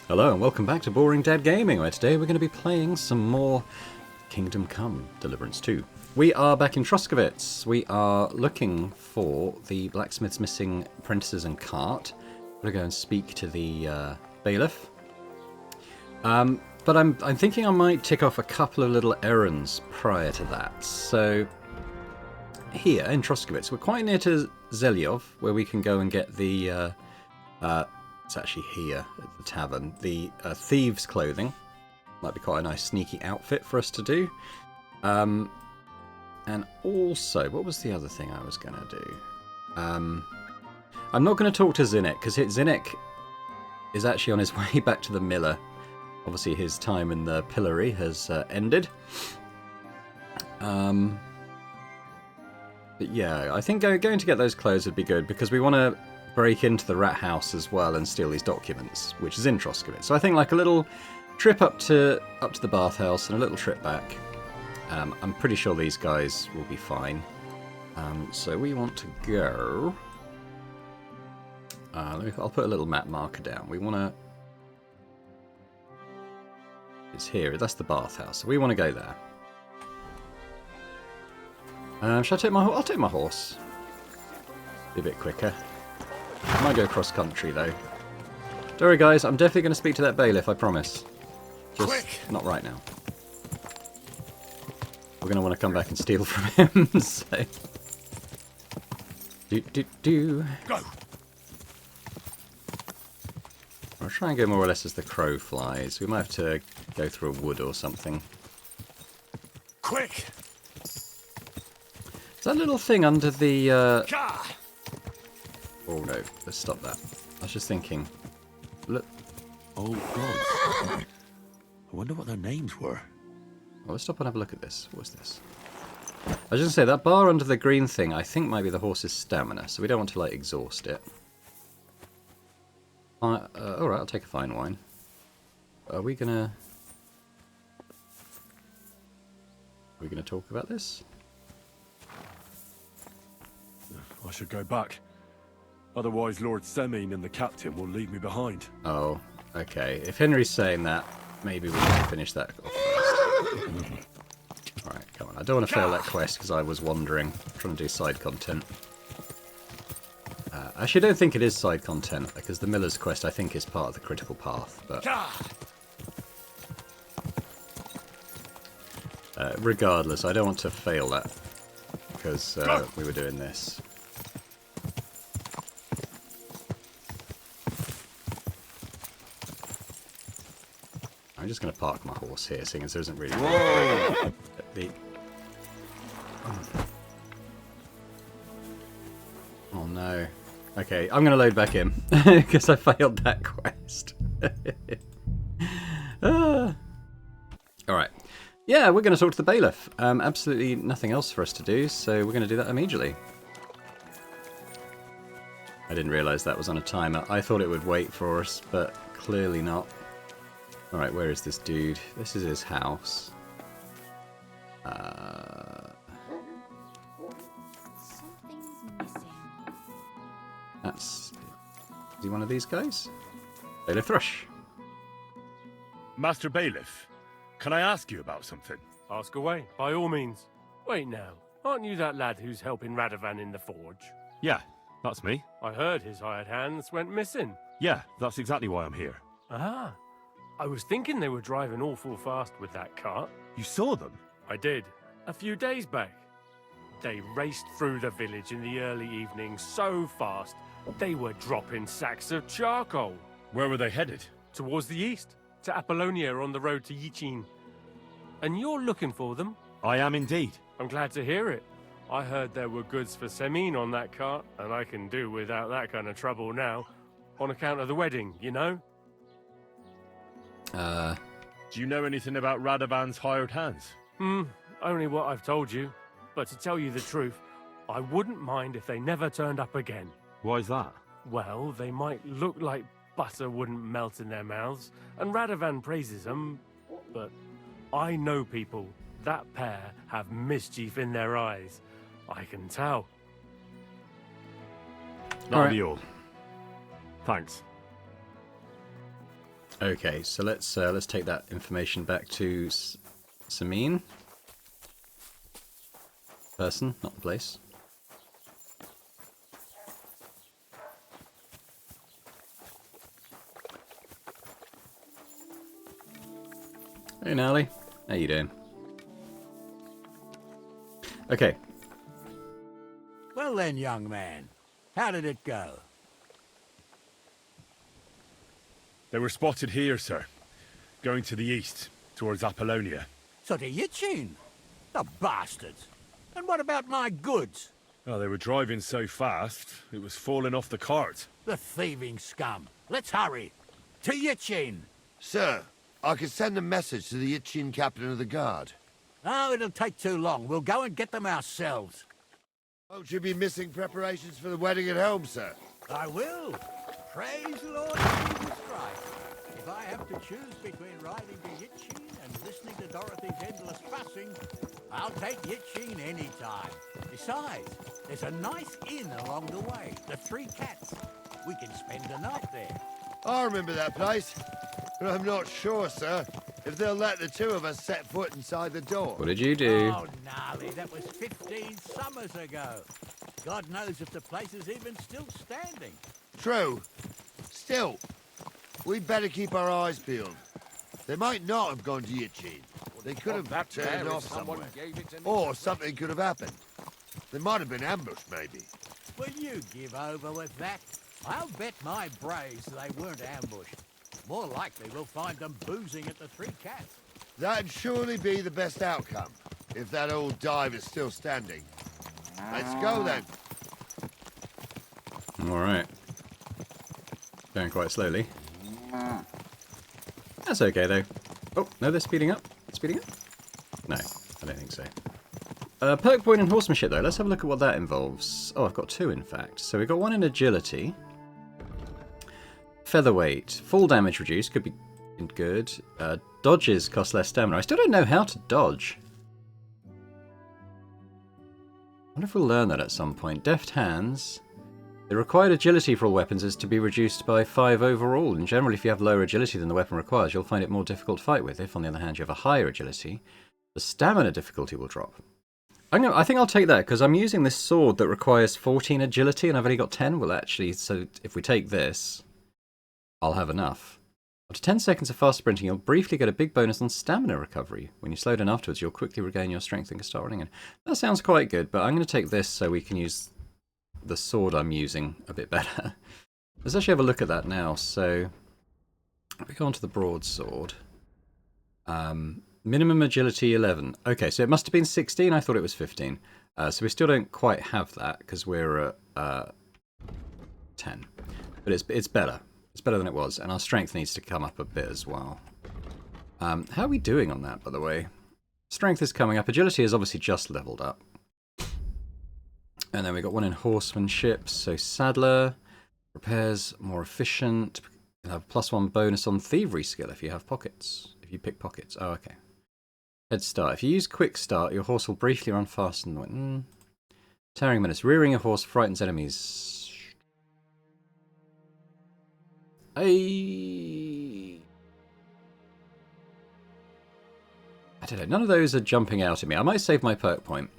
Hello and welcome back to Boring Dad Gaming, where today we're going to be playing some more Kingdom Come Deliverance 2. We are back in Troskowitz. We are looking for the blacksmith's missing apprentices and cart. I'm going to go and speak to the bailiff. But I'm thinking I might tick off a couple of little errands prior to that. So here in Troskowitz, we're quite near to Zelyov, where we can go and get the... it's actually here at the tavern. The thieves' clothing might be quite a nice sneaky outfit for us to do. And also, what was the other thing I was going to do? I'm not going to talk to Zinnik, because Zinnik is actually on his way back to the miller. Obviously, his time in the pillory has ended. But yeah, I think going to get those clothes would be good, because we want to break into the rat house as well and steal these documents, which is in Troskowitz. So I think like a little trip up to the bathhouse and a little trip back. I'm pretty sure these guys will be fine. So we want to go... I'll put a little map marker down. We want to... It's here. That's the bathhouse. So we want to go there. Shall I take my horse? I'll take my horse. Be a bit quicker. I might go cross country though. Don't worry guys, I'm definitely going to speak to that bailiff, I promise. Just quick. Not right now. We're going to want to come back and steal from him, so... Go! I'll try and go more or less as the crow flies. We might have to go through a wood or something. Quick! Is that little thing under the... Oh no, let's stop that. I was just thinking. Look. Oh god. I wonder what their names were. Oh, let's stop and have a look at this. What's this? I was just going to say, that bar under the green thing, I think might be the horse's stamina, so we don't want to, like, exhaust it. Alright, I'll take a fine wine. Are we gonna talk about this? I should go back. Otherwise, Lord Semine and the captain will leave me behind. Oh, okay. If Henry's saying that, maybe we can finish that off first. Alright, come on. I don't want to fail that quest because I was wandering, trying to do side content. Actually, I don't think it is side content, because the Miller's quest, I think, is part of the critical path, but... regardless, I don't want to fail that, because we were doing this. I'm just going to park my horse here, seeing as there isn't really... Whoa! Oh no. Okay, I'm going to load back in, because I failed that quest. Alright. Yeah, we're going to talk to the bailiff. Absolutely nothing else for us to do, so we're going to do that immediately. I didn't realise that was on a timer. I thought it would wait for us, but clearly not. Alright, where is this dude? This is his house. That's... Is he one of these guys? Bailiff Thrush. Master Bailiff, can I ask you about something? Ask away, by all means. Wait now, aren't you that lad who's helping Radovan in the forge? Yeah, that's me. I heard his hired hands went missing. Yeah, that's exactly why I'm here. Ah, I was thinking they were driving awful fast with that cart. You saw them? I did, a few days back. They raced through the village in the early evening so fast, they were dropping sacks of charcoal. Where were they headed? Towards the east, to Apollonia on the road to Yichin. And you're looking for them? I am indeed. I'm glad to hear it. I heard there were goods for Semine on that cart, and I can do without that kind of trouble now. On account of the wedding, you know? Do you know anything about Radovan's hired hands? Only what I've told you. But to tell you the truth, I wouldn't mind if they never turned up again. Why is that? Well, they might look like butter wouldn't melt in their mouths, and Radovan praises them, but I know people. That pair have mischief in their eyes. I can tell. That'll be all. Thanks. Okay, so let's take that information back to Samin. Person, not the place. Hey, Gnarly. How you doing? Okay. Well then, young man, how did it go? They were spotted here, sir. Going to the east, towards Apollonia. So to Yitchin? The bastards! And what about my goods? Oh, they were driving so fast, it was falling off the cart. The thieving scum! Let's hurry! To Yitchin! Sir, I can send a message to the Itchin captain of the guard. Oh, it'll take too long. We'll go and get them ourselves. Won't you be missing preparations for the wedding at home, sir? I will. Praise the Lord Jesus Christ. If I have to choose between riding to Yitchin and listening to Dorothy's endless fussing, I'll take Yitchin any time. Besides, there's a nice inn along the way, the Three Cats. We can spend the night there. I remember that place, but I'm not sure, sir, if they'll let the two of us set foot inside the door. What did you do? Oh, gnarly, that was 15 summers ago. God knows if the place is even still standing. True. Still, we'd better keep our eyes peeled. They might not have gone to Yitchin. They could have turned off somewhere. Or something could have happened. They might have been ambushed, maybe. Will you give over with that? I'll bet my braves they weren't ambushed. More likely we'll find them boozing at the Three Cats. That'd surely be the best outcome, if that old dive is still standing. Let's go, then. Alright. Going quite slowly. That's okay, though. Oh, no, they're speeding up. Speeding up? No, I don't think so. Perk point in horsemanship, though. Let's have a look at what that involves. Oh, I've got two, in fact. So we've got one in agility. Featherweight. Full damage reduced. Could be good. Dodges cost less stamina. I still don't know how to dodge. I wonder if we'll learn that at some point. Deft hands. The required agility for all weapons is to be reduced by 5 overall, and generally if you have lower agility than the weapon requires, you'll find it more difficult to fight with. If, on the other hand, you have a higher agility, the stamina difficulty will drop. I think I'll take that, because I'm using this sword that requires 14 agility, and I've only got 10. Well, actually, so if we take this, I'll have enough. After 10 seconds of fast sprinting, you'll briefly get a big bonus on stamina recovery. When you slow down afterwards, you'll quickly regain your strength and can start running in. That sounds quite good, but I'm going to take this so we can use the sword I'm using a bit better. Let's actually have a look at that now. So, if we go on to the broadsword. Minimum agility 11. Okay, so it must have been 16. I thought it was 15. So we still don't quite have that because we're at 10. But it's better. It's better than it was. And our strength needs to come up a bit as well. How are we doing on that, by the way? Strength is coming up. Agility is obviously just leveled up. And then we got one in horsemanship. So saddler. Repairs more efficient. You'll have +1 bonus on thievery skill if you have pockets. If you pick pockets. Oh, okay. Head start. If you use quick start, your horse will briefly run faster than the wind. Tearing menace. Rearing a horse frightens enemies. I don't know. None of those are jumping out at me. I might save my perk point.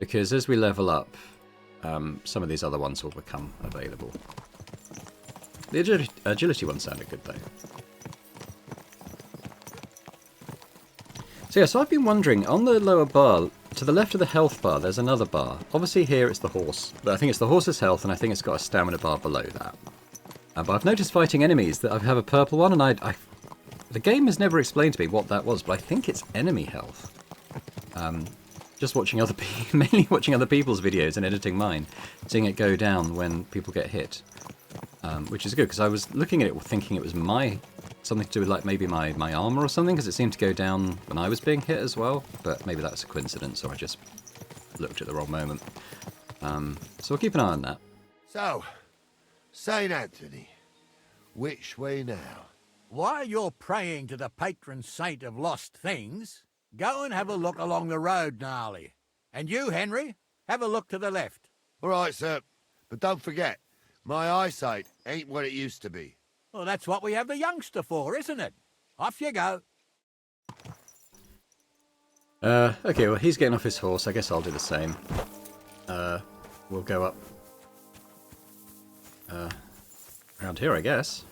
Because as we level up, some of these other ones will become available. The agility one sounded good, though. So yeah, so I've been wondering, on the lower bar, to the left of the health bar, there's another bar. Obviously here it's the horse, but I think it's the horse's health, and I think it's got a stamina bar below that. But I've noticed fighting enemies that I have a purple one, and the game has never explained to me what that was, but I think it's enemy health. Just watching mainly watching other people's videos and editing mine, seeing it go down when people get hit, which is good because I was looking at it thinking it was something to do with like maybe my armor or something because it seemed to go down when I was being hit as well, but maybe that's a coincidence or I just looked at the wrong moment. So we'll keep an eye on that. So, Saint Anthony, which way now? While you're praying to the patron saint of lost things, go and have a look along the road, Gnarly. And you, Henry, have a look to the left. All right, sir. But don't forget, my eyesight ain't what it used to be. Well, that's what we have the youngster for, isn't it? Off you go. Okay, well, he's getting off his horse. I guess I'll do the same. We'll go up around here, I guess.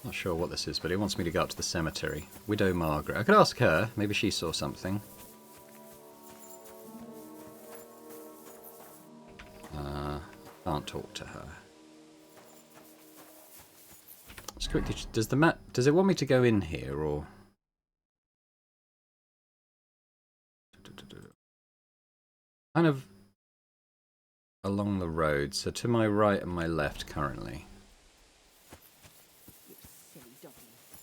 Not sure what this is, but he wants me to go up to the cemetery. Widow Margaret. I could ask her. Maybe she saw something. Can't talk to her. Just quickly, does the map? Does it want me to go in here or? Kind of along the road, so to my right and my left currently.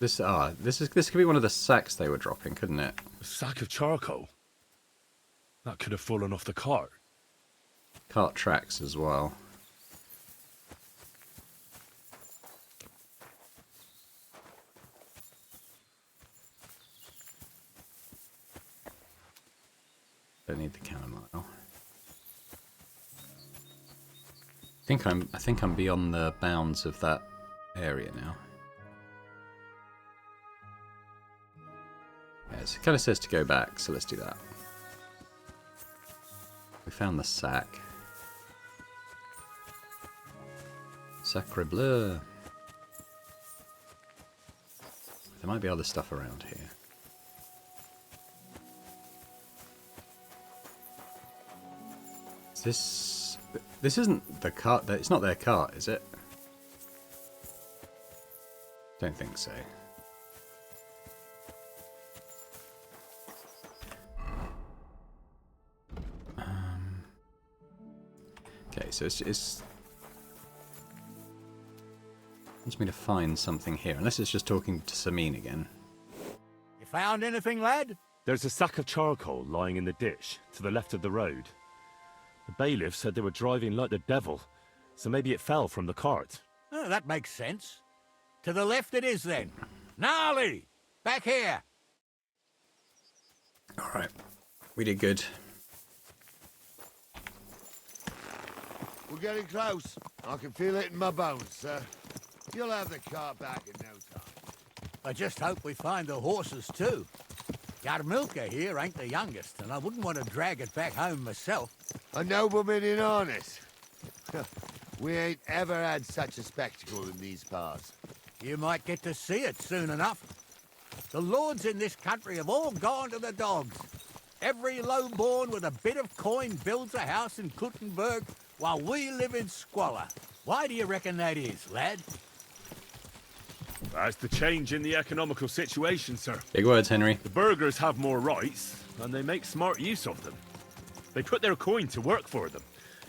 This could be one of the sacks they were dropping, couldn't it? A sack of charcoal? That could have fallen off the cart. Cart tracks as well. Don't need the chamomile. I think I'm beyond the bounds of that area now. Yes, it kind of says to go back, so let's do that. We found the sack. Sacre bleu. There might be other stuff around here. This isn't the cart. It's not their cart, is it? Don't think so. Okay, so it's wants me to find something here, unless it's just talking to Samine again. You found anything, lad? There's a sack of charcoal lying in the ditch to the left of the road. The bailiff said they were driving like the devil, so maybe it fell from the cart. Oh, that makes sense. To the left it is then. Gnarly! Back here! Alright, we did good. We're getting close. I can feel it in my bones, sir. You'll have the cart back in no time. I just hope we find the horses too. Yarmilka here ain't the youngest, and I wouldn't want to drag it back home myself. A nobleman in harness. We ain't ever had such a spectacle in these parts. You might get to see it soon enough. The lords in this country have all gone to the dogs. Every lowborn with a bit of coin builds a house in Kuttenberg, while we live in squalor. Why do you reckon that is, lad? That's the change in the economical situation, sir. Big words, Henry. The burghers have more rights, and they make smart use of them. They put their coin to work for them.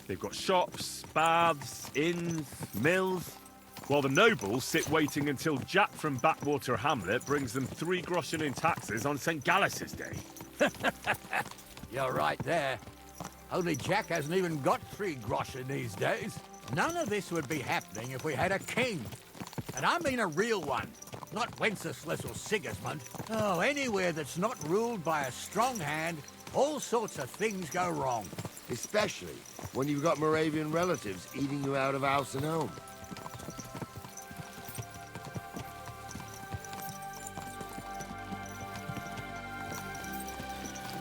They've got shops, baths, inns, mills, while the nobles sit waiting until Jack from Backwater Hamlet brings them 3 groschen in taxes on St. Gallus's Day. You're right there. Only Jack hasn't even got 3 groschen these days. None of this would be happening if we had a king. And I mean a real one, not Wenceslas or Sigismund. Oh, anywhere that's not ruled by a strong hand, all sorts of things go wrong. Especially when you've got Moravian relatives eating you out of house and home.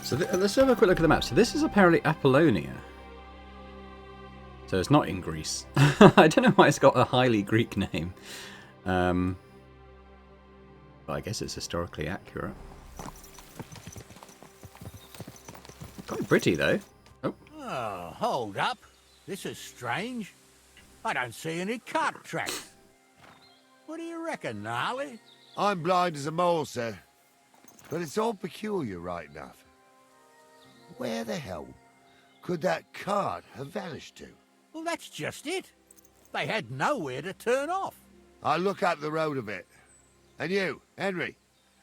So let's have a quick look at the map. So this is apparently Apollonia. So it's not in Greece. I don't know why it's got a highly Greek name. But I guess it's historically accurate. Quite pretty though. Oh. Oh, hold up. This is strange. I don't see any cart tracks. What do you reckon, Gnarly? I'm blind as a mole, sir. But it's all peculiar right enough. Where the hell could that cart have vanished to? Well, that's just it. They had nowhere to turn off. I'll look up the road a bit. And you, Henry,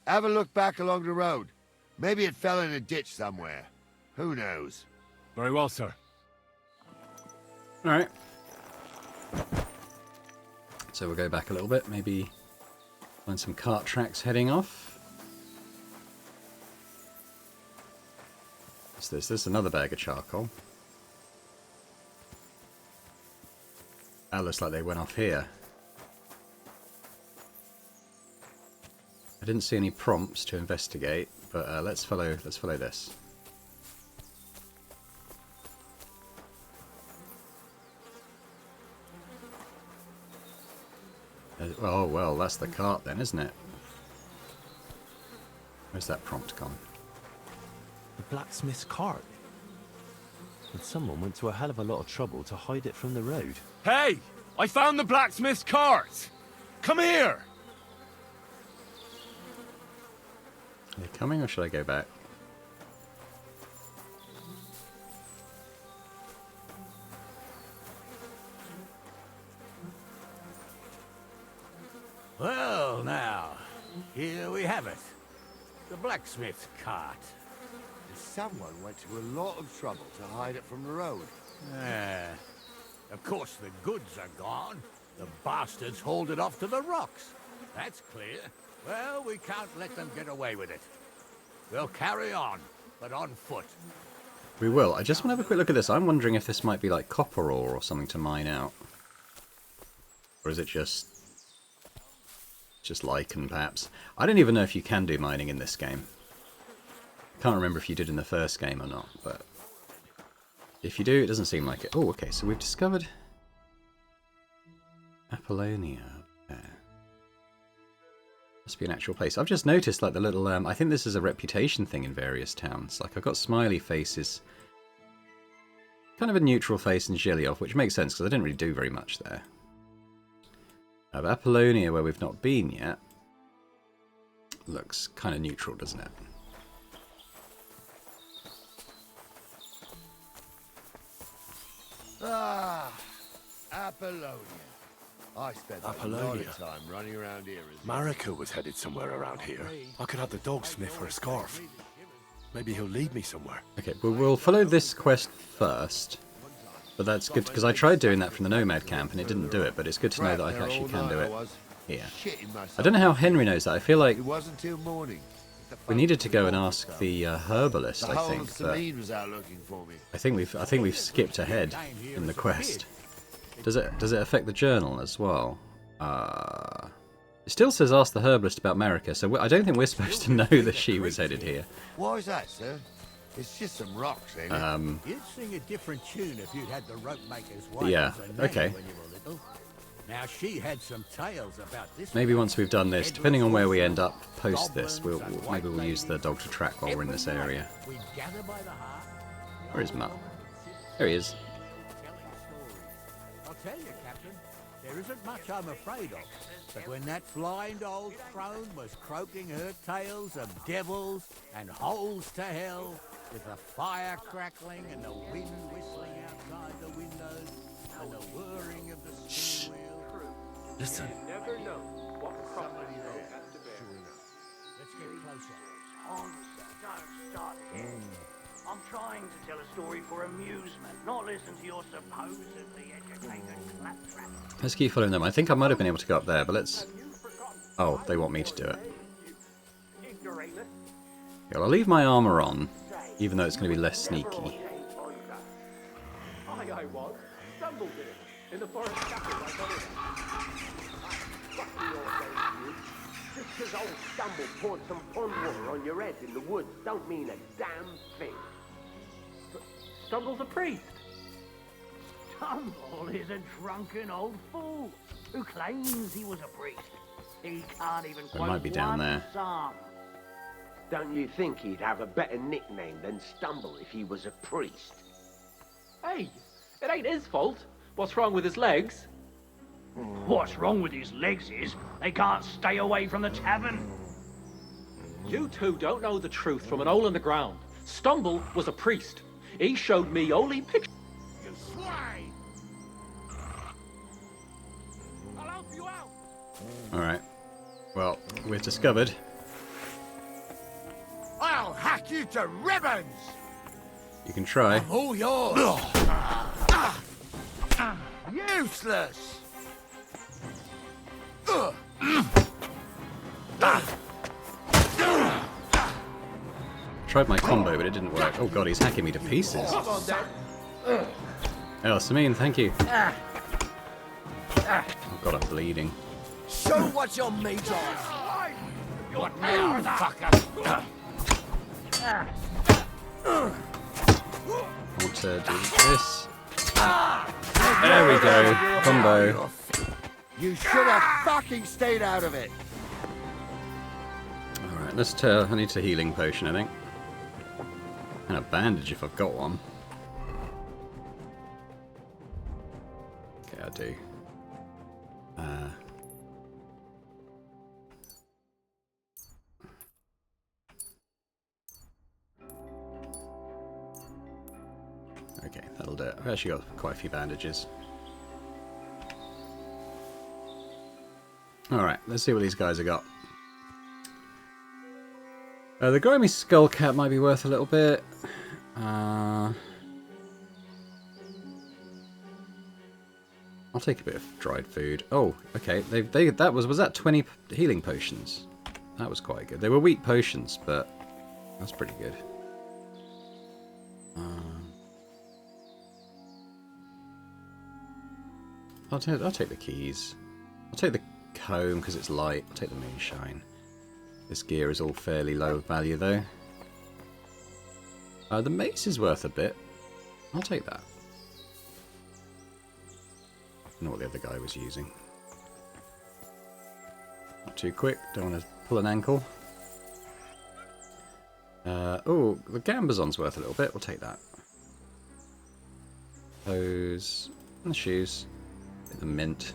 have a look back along the road. Maybe it fell in a ditch somewhere. Who knows? Very well, sir. Alright. So we'll go back a little bit, maybe find some cart tracks heading off. What's this? This is another bag of charcoal. That looks like they went off here. I didn't see any prompts to investigate, but let's follow this. Oh well, that's the cart then, isn't it? Where's that prompt gone? The blacksmith's cart. And someone went to a hell of a lot of trouble to hide it from the road. Hey! I found the blacksmith's cart! Come here! Are they coming, or should I go back? Well, now, here we have it. The blacksmith's cart. Someone went to a lot of trouble to hide it from the road. Of course, the goods are gone. The bastards hauled it off to the rocks. That's clear. Well, we can't let them get away with it. We'll carry on, but on foot. We will. I just want to have a quick look at this. I'm wondering if this might be like copper ore or something to mine out. Or is it just lichen, perhaps? I don't even know if you can do mining in this game. Can't remember if you did in the first game or not, but if you do, it doesn't seem like it. Oh, okay, so we've discovered Apollonia there. Must be an actual place. I've just noticed like the little, I think this is a reputation thing in various towns. Like I've got smiley faces, kind of a neutral face in Zhelyov, which makes sense because I didn't really do very much there. Apollonia, where we've not been yet, looks kind of neutral, doesn't it? Ah, Apollonia. I spent a lot of time running around here. Marika was headed somewhere around here. I could have the dogsmith for a scarf. Maybe he'll lead me somewhere. Okay, well, we'll follow this quest first. But that's good, because I tried doing that from the Nomad camp and it didn't do it, but it's good to know that I actually can do it here. I don't know how Henry knows that. I feel like It wasn't till morning. we needed to go and ask the herbalist, The I whole think. of But Sabine was out looking for me. I think we've skipped ahead in the quest. Does it affect the journal as well? It still says ask the herbalist about Marika, so I don't think we're supposed to know that she was headed here. Why is that, sir? It's just some rocks, ain't it? You'd sing a different tune if you'd had the rope maker's wife Yeah, as a nanny okay. when you were little. Now she had some tales about this. Maybe once we've done this, depending on where we end up post this, maybe we'll use the dog to track while we're in this area. We'd gather by the heart. Where is Mutt? There he is. Telling stories. I'll tell you, Captain, there isn't much I'm afraid of. But when that blind old crone was croaking her tales of devils and holes to hell, with the fire crackling and the wind whistling outside the windows and the whirring of the spin wheel. Listen. Never know what Somebody there. Let's get closer. Hans, don't start again. I'm trying to tell a story for amusement, not listen to your supposedly educated claptrap. Let's keep following them. I think I might have been able to go up there, but let's... Oh, they want me to do it. Yeah, I'll leave my armour on, even though it's going to be less sneaky. I was. Stumbled in it. In the forest chapel, I got it. Just because old Stumble poured some pond water on your head in the woods don't mean a damn thing. But Stumble's a priest. Stumble is a drunken old fool who claims he was a priest. He can't even It might be down there. psalm. Don't you think he'd have a better nickname than Stumble if he was a priest? Hey, it ain't his fault. What's wrong with his legs? What's wrong with his legs is they can't stay away from the tavern. You two don't know the truth from an hole in the ground. Stumble was a priest. He showed me holy pictures. You swine! I'll help you out. Alright. Well, we've discovered. I'll hack you to ribbons! You can try. All yours! Useless! Tried my combo, but it didn't work. Oh god, he's hacking me to pieces. Oh, Samine, thank you. Oh god, I'm bleeding. Show what you're made of! What now, fucker? I want to do this. There we go. Combo. You should have fucking stayed out of it. Alright, let's I need a healing potion, I think. And a bandage if I've got one. Okay, I do. Okay, that'll do it. I've actually got quite a few bandages. Alright, let's see what these guys have got. The grimy skull cap might be worth a little bit. I'll take a bit of dried food. Oh, okay. Was that 20 healing potions? That was quite good. They were weak potions, but that's pretty good. I'll take the keys. I'll take the comb because it's light. I'll take the moonshine. This gear is all fairly low value though. The mace is worth a bit. I'll take that. I don't know what the other guy was using. Not too quick. Don't want to pull an ankle. Oh, the gambazon's worth a little bit. We'll take that. Those and the shoes. The mint.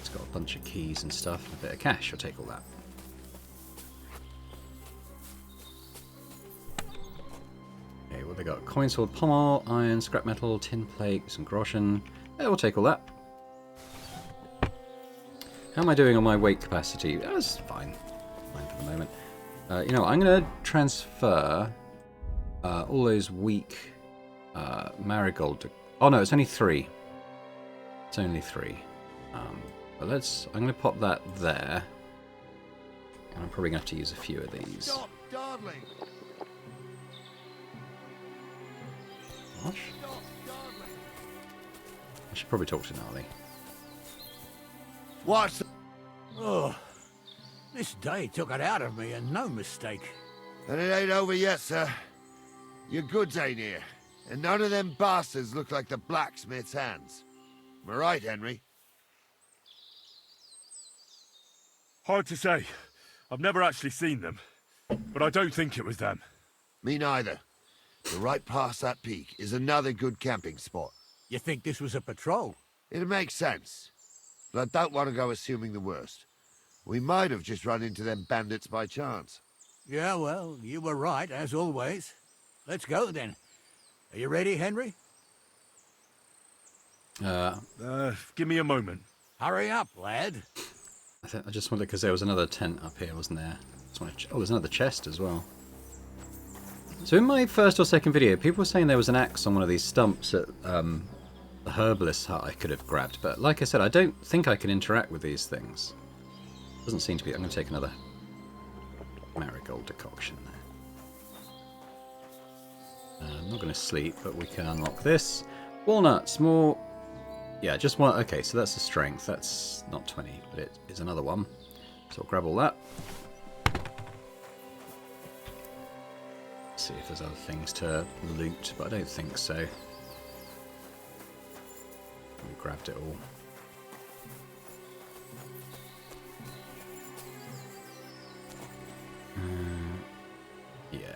It's got a bunch of keys and stuff. And a bit of cash. I'll take all that. Okay, what they got? Coin, sword, pommel, iron, scrap metal, tin plate, some groschen. Yeah, we'll take all that. How am I doing on my weight capacity? That's fine. Fine for the moment. You know, I'm going to transfer all those weak marigold. Oh no, it's only 3. It's only 3. But I'm going to pop that there. And I'm probably going to have to use a few of these. Stop, darling. What? I should probably talk to Gnarly. What's... Oh, this day took it out of me, and no mistake. And it ain't over yet, sir. Your goods ain't here. And none of them bastards look like the blacksmith's hands. Am I right, Henry? Hard to say. I've never actually seen them. But I don't think it was them. Me neither. But right past that peak is another good camping spot. You think this was a patrol? It makes sense. But I don't want to go assuming the worst. We might have just run into them bandits by chance. Yeah, well, you were right, as always. Let's go, then. Are you ready, Henry? Give me a moment. Hurry up, lad. I just wanted, because there was another tent up here, wasn't there? Oh, there's another chest as well. So in my first or second video, people were saying there was an axe on one of these stumps at the herbalist's hut I could have grabbed. But like I said, I don't think I can interact with these things. Doesn't seem to be. I'm going to take another marigold decoction there. I'm not going to sleep, but we can unlock this. Walnuts, more... Yeah, just one. Okay, so that's the strength. That's not 20, but it is another one. So I'll grab all that. See if there's other things to loot, but I don't think so. We grabbed it all. Yeah.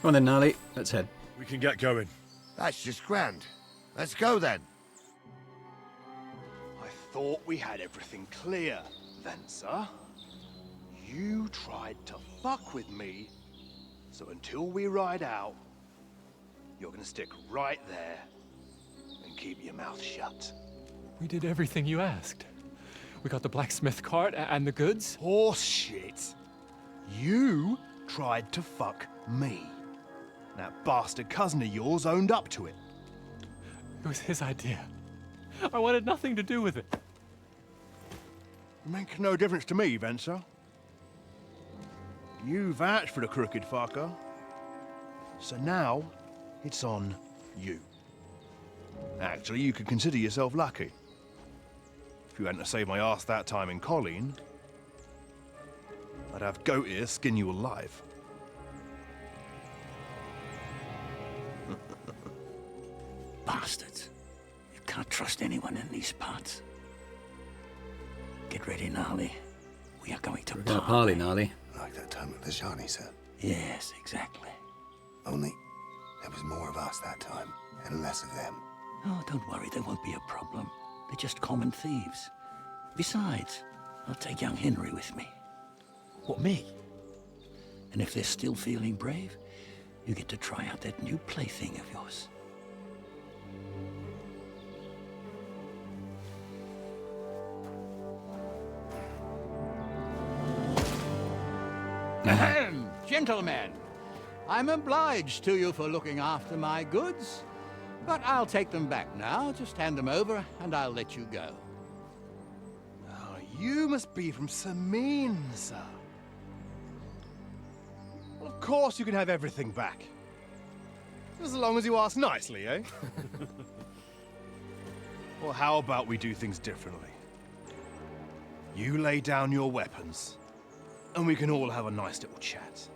Come on then, Gnarly. Let's head. We can get going. That's just grand. Let's go then. I thought we had everything clear, Venser. You tried to fuck with me, so until we ride out, you're gonna stick right there and keep your mouth shut. We did everything you asked. We got the blacksmith cart and the goods. Horse shit. You tried to fuck me. That bastard cousin of yours owned up to it. It was his idea. I wanted nothing to do with it. Make no difference to me, Venser. You vouched for the crooked fucker. So now, it's on you. Actually, you could consider yourself lucky. If you hadn't to save my ass that time in Colleen, I'd have goat ear skin you alive. Bastards. You can't trust anyone in these parts. Get ready, Gnarly. We are going to parley, Gnarly. Like that time with the Shani said. Yes, exactly. Only there was more of us that time, and less of them. Oh, don't worry, there won't be a problem. They're just common thieves. Besides, I'll take young Henry with me. What, me? And if they're still feeling brave, you get to try out that new plaything of yours. Ahem, gentlemen. I'm obliged to you for looking after my goods, but I'll take them back now. Just hand them over, and I'll let you go. Oh, you must be from Samin, sir. Well, of course you can have everything back. Just as long as you ask nicely, eh? Well, how about we do things differently? You lay down your weapons, and we can all have a nice little chat.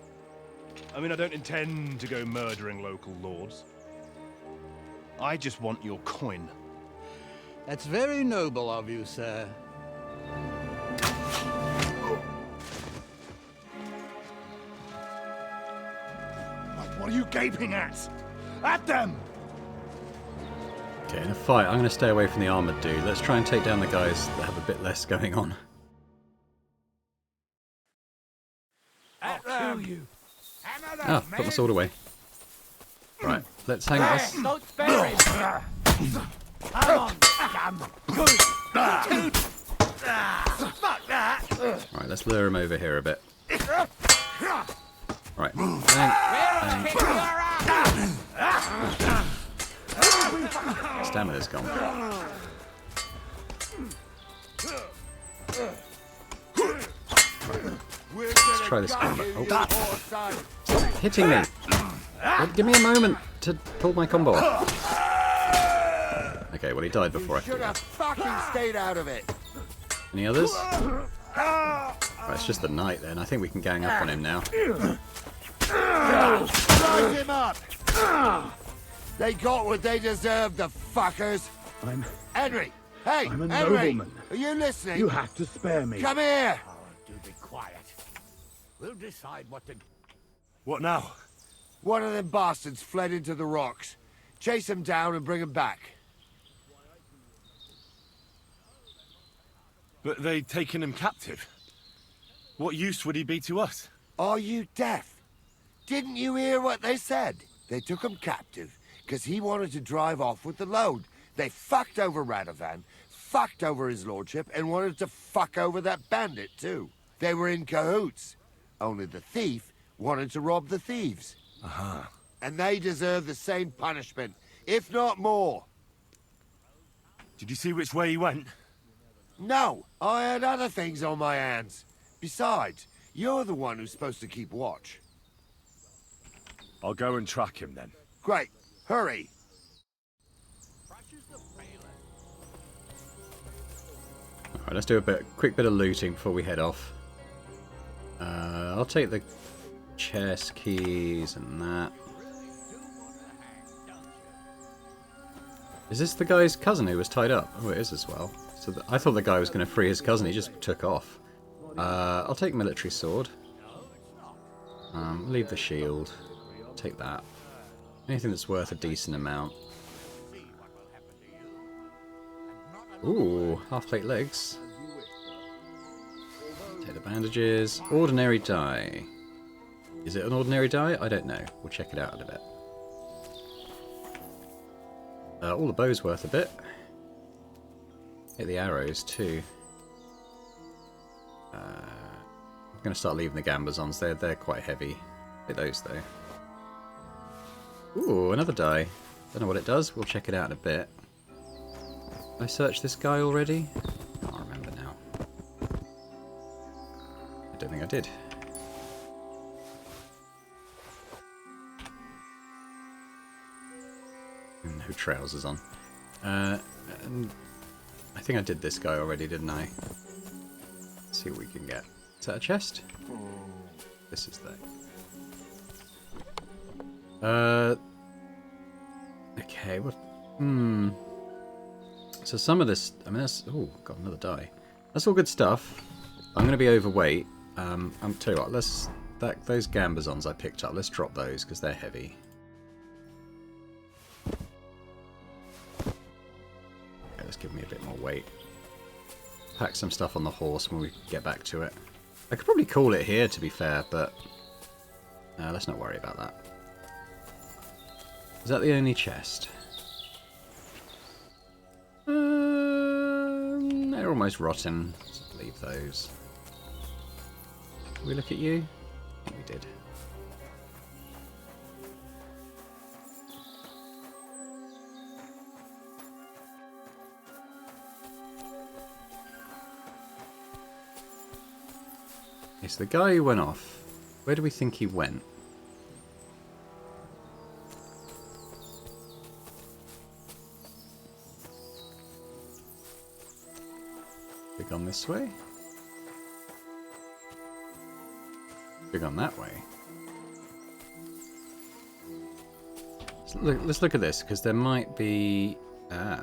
I mean, I don't intend to go murdering local lords. I just want your coin. That's very noble of you, sir. What are you gaping at? At them! Okay, in a fight, I'm going to stay away from the armoured dude. Let's try and take down the guys that have a bit less going on. I'll kill you. Ah, put my sword away. Right, let's hang this. Don't spare him. Come on, damn. Fuck that. Right, let's lure him over here a bit. Right, bang, bang. Stamina's gone. Let's try this combo. Oh. Stop hitting me! Give me a moment to pull my combo off. Okay, well he died before I could do that. Fucking stayed out of it. Any others? Right, it's just the knight then. I think we can gang up on him now. Rise him up! They got what they deserved, the fuckers. Henry! Hey, I'm a Henry! nobleman. Are you listening? You have to spare me. Come here! Oh, do be quiet. We'll decide what to... What now? One of them bastards fled into the rocks. Chase him down and bring him back. But they'd taken him captive. What use would he be to us? Are you deaf? Didn't you hear what they said? They took him captive because he wanted to drive off with the load. They fucked over Radovan, fucked over his lordship, and wanted to fuck over that bandit too. They were in cahoots. Only the thief wanted to rob the thieves. And they deserve the same punishment, if not more. Did you see which way he went? No, I had other things on my hands. Besides, you're the one who's supposed to keep watch. I'll go and track him then. Great. Hurry. Alright, let's do a quick bit of looting before we head off. I'll take the chest keys and that. Is this the guy's cousin who was tied up? Oh, it is as well. So I thought the guy was going to free his cousin. He just took off. I'll take military sword. Leave the shield. Take that. Anything that's worth a decent amount. Ooh, half-plate legs. Take the bandages. Ordinary die. Is it an ordinary die? I don't know. We'll check it out in a bit. All the bow's worth a bit. Hit the arrows too. I'm going to start leaving the gambazons. They're quite heavy. Hit those though. Ooh, another die. Don't know what it does. We'll check it out in a bit. Did I search this guy already? Can't remember now. I don't think I did. No trousers on. And I think I did this guy already, didn't I? Let's see what we can get. Is that a chest? This is the... Okay, what... So some of this... I mean, that's... Oh, got another die. That's all good stuff. I'm going to be overweight. I'm tell you what, let's... those gambazons I picked up, let's drop those, because they're heavy. Okay, let's give me a bit more weight. Pack some stuff on the horse when we get back to it. I could probably call it here, to be fair, but... let's not worry about that. Is that the only chest? They're almost rotten. Let's leave those. Did we look at you? I think we did. Okay, so the guy who went off, where do we think he went? Have we gone this way? Have we gone that way? Let's look at this, because there might be... Alright,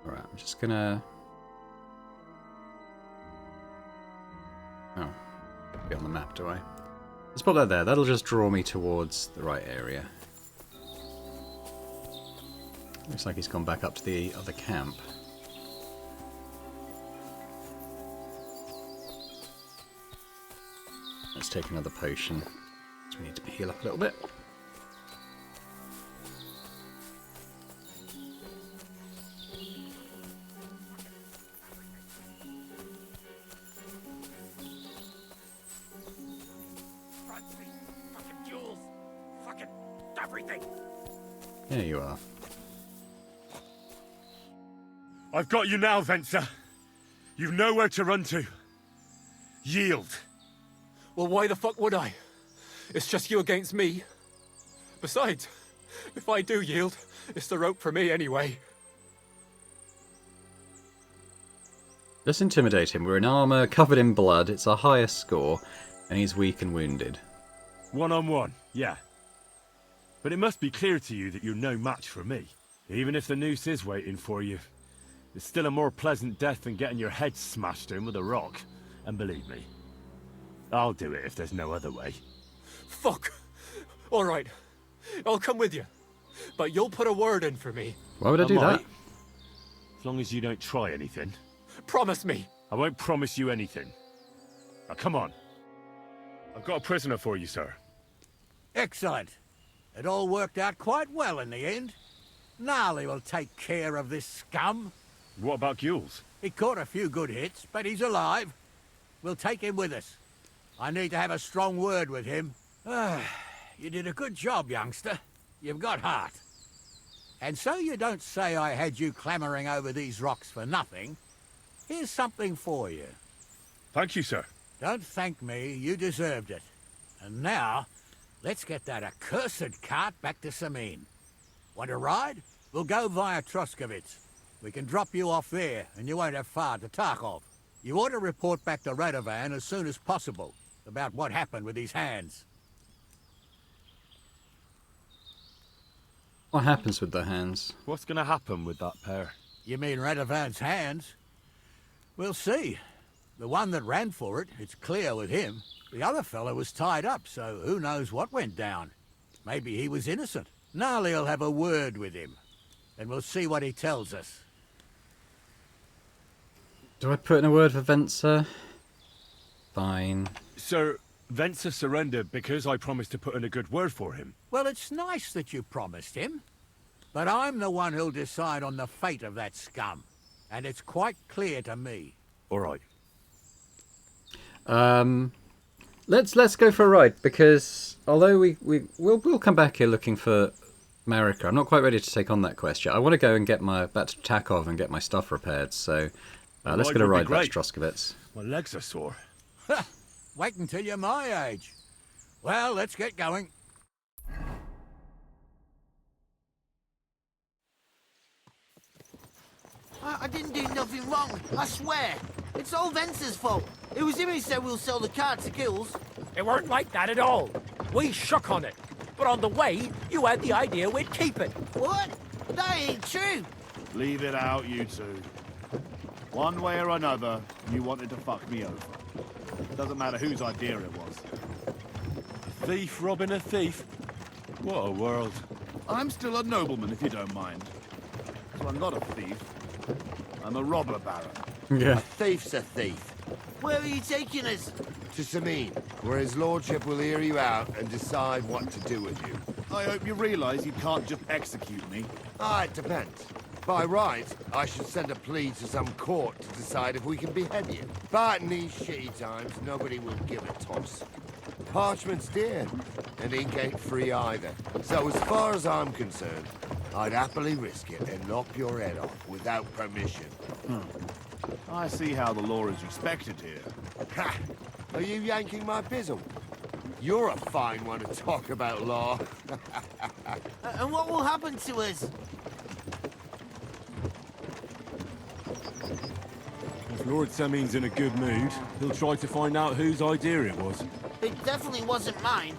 I'm just gonna... Oh, be on the map, do I? Let's put that there. That'll just draw me towards the right area. Looks like he's gone back up to the other camp. Let's take another potion. So we need to heal up a little bit. There you are. I've got you now, Venser. You've nowhere to run to. Yield. Well, why the fuck would I? It's just you against me. Besides, if I do yield, it's the rope for me anyway. Just intimidate him. We're in armor, covered in blood. It's our highest score, and he's weak and wounded. One-on-one, yeah. But it must be clear to you that you're no match for me. Even if the noose is waiting for you, it's still a more pleasant death than getting your head smashed in with a rock. And believe me, I'll do it if there's no other way. Fuck! Alright, I'll come with you. But you'll put a word in for me. Why would I do that? As long as you don't try anything. Promise me! I won't promise you anything. Now come on. I've got a prisoner for you, sir. Excellent. It all worked out quite well in the end. Gnarly will take care of this scum. What about Gules? He caught a few good hits, but he's alive. We'll take him with us. I need to have a strong word with him. You did a good job, youngster. You've got heart. And so you don't say I had you clambering over these rocks for nothing. Here's something for you. Thank you, sir. Don't thank me. You deserved it. And now, let's get that accursed cart back to Samin. Want to ride? We'll go via Troskovitz. We can drop you off there, and you won't have far to Tarkov. You ought to report back to Radovan as soon as possible about what happened with these hands. What happens with the hands? What's going to happen with that pair? You mean Radovan's hands? We'll see. The one that ran for it, it's clear with him. The other fellow was tied up, so who knows what went down. Maybe he was innocent. Gnarly'll have a word with him, and we'll see what he tells us. Do I put in a word for Venser? Fine. Sir, Venser surrendered because I promised to put in a good word for him. Well, it's nice that you promised him, but I'm the one who'll decide on the fate of that scum, and it's quite clear to me. All right. Let's go for a ride, because although we'll come back here looking for Marika, I'm not quite ready to take on that quest yet. I want to go and get back to Takov and get my stuff repaired. So let's get a ride back to Troskovitz. My legs are sore. Wait until you're my age. Well, let's get going. I didn't do nothing wrong, I swear. It's all Venser's fault. It was him who said we'll sell the car to Gills. It weren't like that at all. We shook on it. But on the way, you had the idea we'd keep it. What? That ain't true. Leave it out, you two. One way or another, you wanted to fuck me over. Doesn't matter whose idea it was. A thief robbing a thief? What a world. I'm still a nobleman, if you don't mind. So I'm not a thief. I'm a robber baron. A thief's a thief. Where are you taking us? To Sameen, where his lordship will hear you out and decide what to do with you. I hope you realize you can't just execute me. It depends. By right, I should send a plea to some court to decide if we can behead you. But in these shitty times, nobody will give a toss. Parchment's dear, and ink ain't free either. So as far as I'm concerned, I'd happily risk it and lop your head off without permission. I see how the law is respected here. Ha! Are you yanking my bizzle? You're a fine one to talk about law. And what will happen to us? If Lord Sameen's in a good mood, he'll try to find out whose idea it was. It definitely wasn't mine.